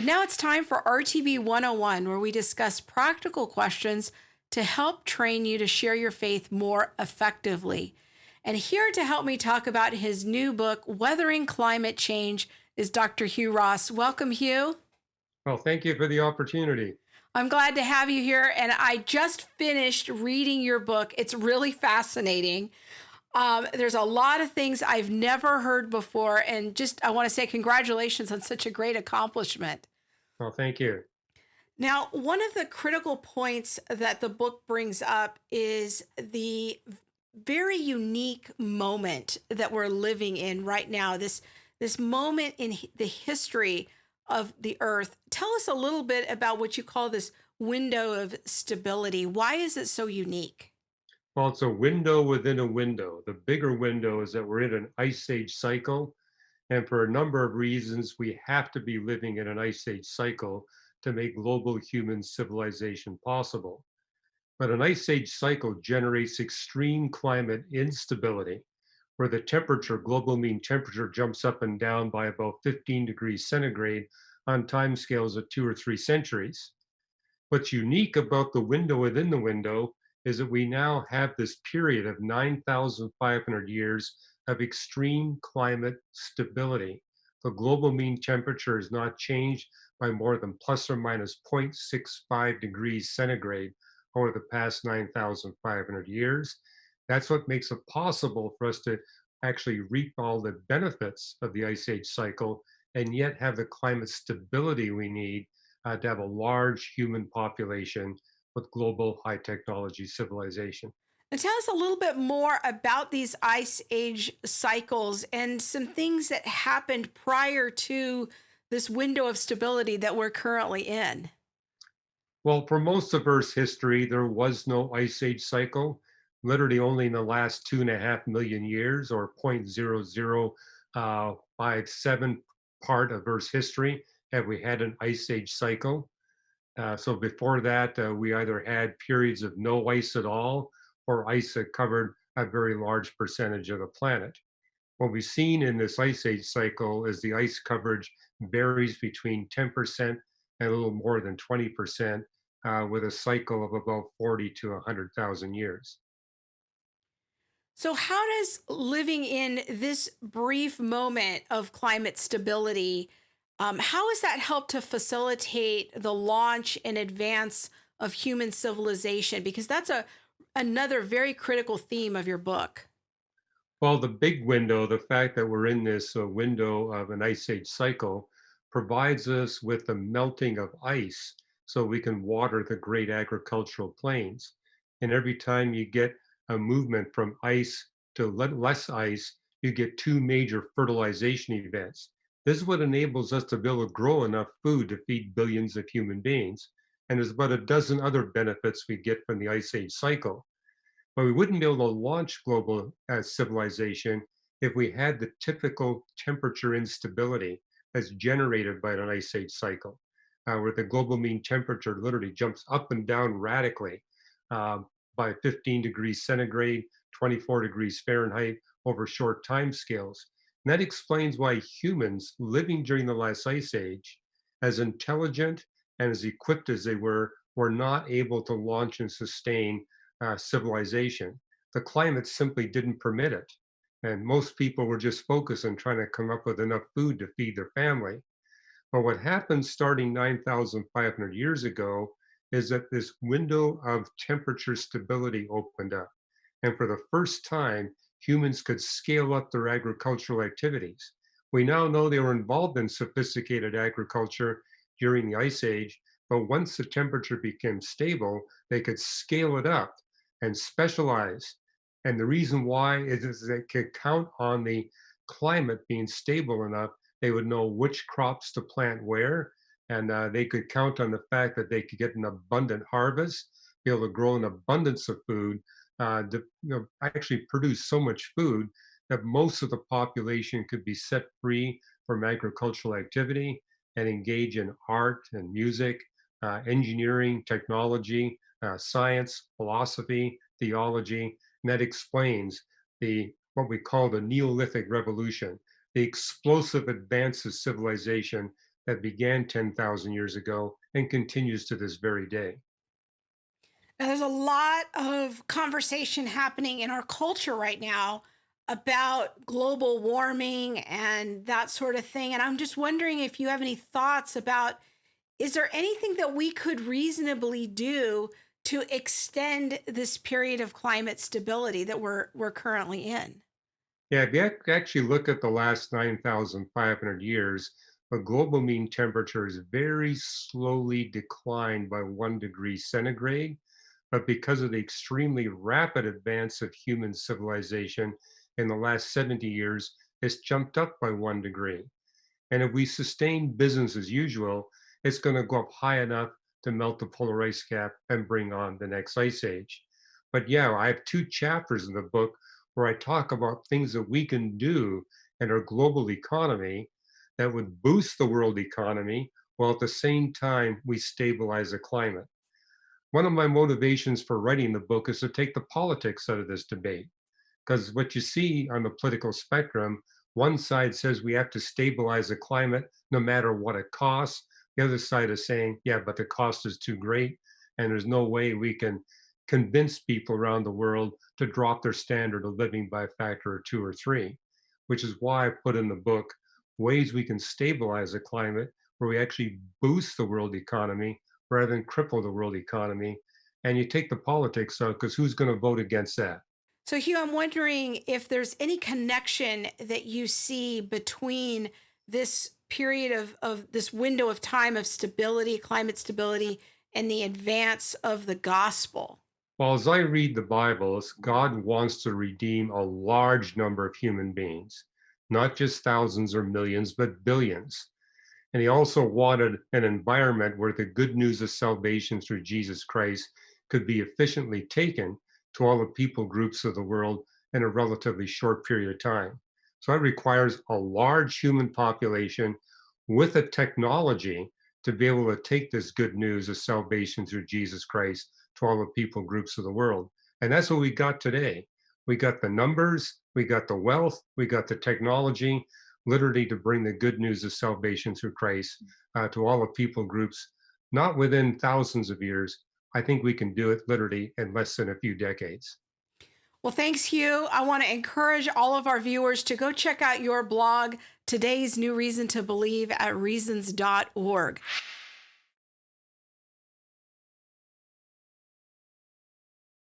And now it's time for RTB 101, where we discuss practical questions to help train you to share your faith more effectively. And here to help me talk about his new book, Weathering Climate Change, is Dr. Hugh Ross. Welcome, Hugh. Well, thank you for the opportunity. I'm glad to have you here. And I just finished reading your book. It's really fascinating. There's a lot of things I've never heard before. And just, I want to say congratulations on such a great accomplishment. Well, thank you. Now, one of the critical points that the book brings up is the very unique moment that we're living in right now. This moment in the history of the earth. Tell us a little bit about what you call this window of stability. Why is it so unique? Well, it's a window within a window. The bigger window is that we're in an ice age cycle. And for a number of reasons, we have to be living in an ice age cycle to make global human civilization possible. But an ice age cycle generates extreme climate instability, where the temperature, global mean temperature, jumps up and down by about 15 degrees centigrade on timescales of 2 or 3 centuries. What's unique about the window within the window is that we now have this period of 9,500 years of extreme climate stability. The global mean temperature has not changed by more than plus or minus 0.65 degrees centigrade over the past 9,500 years. That's what makes it possible for us to actually reap all the benefits of the ice age cycle and yet have the climate stability we need to have a large human population with global high technology civilization. And tell us a little bit more about these ice age cycles and some things that happened prior to this window of stability that we're currently in. Well, for most of Earth's history, there was no ice age cycle. Literally, only in the last 2.5 million years, or 0.0057 part of Earth's history, have we had an ice age cycle. So before that, we either had periods of no ice at all or ice that covered a very large percentage of the planet. What we've seen in this ice age cycle is the ice coverage varies between 10% and a little more than 20%, with a cycle of about 40 to 100,000 years. So, how does living in this brief moment of climate stability, how has that helped to facilitate the launch and advance of human civilization? Because that's another very critical theme of your book. Well, the big window, the fact that we're in this window of an ice age cycle, provides us with the melting of ice so we can water the great agricultural plains. And every time you get a movement from ice to less ice, you get two major fertilization events. This is what enables us to be able to grow enough food to feed billions of human beings. And there's about a dozen other benefits we get from the ice age cycle. But we wouldn't be able to launch global civilization if we had the typical temperature instability that's generated by an ice age cycle, where the global mean temperature literally jumps up and down radically by 15 degrees centigrade, 24 degrees Fahrenheit over short time scales. And that explains why humans living during the last ice age, as intelligent and as equipped as they were not able to launch and sustain civilization. The climate simply didn't permit it. And most people were just focused on trying to come up with enough food to feed their family. But what happened starting 9,500 years ago is that this window of temperature stability opened up. And for the first time, humans could scale up their agricultural activities. We now know they were involved in sophisticated agriculture during the Ice Age, but once the temperature became stable, they could scale it up and specialize. And the reason why is they could count on the climate being stable enough, they would know which crops to plant where, and they could count on the fact that they could get an abundant harvest, be able to grow an abundance of food, actually produce so much food that most of the population could be set free from agricultural activity and engage in art and music, engineering, technology, science, philosophy, theology, and that explains the what we call the Neolithic Revolution, the explosive advance of civilization that began 10,000 years ago and continues to this very day. Now, there's a lot of conversation happening in our culture right now about global warming and that sort of thing. And I'm just wondering if you have any thoughts about, is there anything that we could reasonably do to extend this period of climate stability that we're currently in? Yeah, if you actually look at the last 9,500 years, the global mean temperature has very slowly declined by 1 degree centigrade. But because of the extremely rapid advance of human civilization in the last 70 years, it's jumped up by 1 degree. And if we sustain business as usual, it's going to go up high enough to melt the polar ice cap and bring on the next ice age. But yeah, I have two chapters in the book where I talk about things that we can do in our global economy that would boost the world economy while at the same time we stabilize the climate. One of my motivations for writing the book is to take the politics out of this debate. Because what you see on the political spectrum, one side says we have to stabilize the climate no matter what it costs. The other side is saying, yeah, but the cost is too great. And there's no way we can convince people around the world to drop their standard of living by a factor of two or three, which is why I put in the book ways we can stabilize the climate where we actually boost the world economy rather than cripple the world economy. And you take the politics out because who's going to vote against that? So, Hugh, I'm wondering if there's any connection that you see between this period of this window of time of stability, climate stability, and the advance of the gospel. Well, as I read the Bibles, God wants to redeem a large number of human beings, not just thousands or millions, but billions. And he also wanted an environment where the good news of salvation through Jesus Christ could be efficiently taken to all the people groups of the world in a relatively short period of time. So it requires a large human population with a technology to be able to take this good news of salvation through Jesus Christ to all the people groups of the world. And that's what we got today. We got the numbers, we got the wealth, we got the technology, literally to bring the good news of salvation through Christ to all the people groups, not within thousands of years. I think we can do it literally in less than a few decades. Well, thanks, Hugh. I want to encourage all of our viewers to go check out your blog, Today's New Reason to Believe, at reasons.org.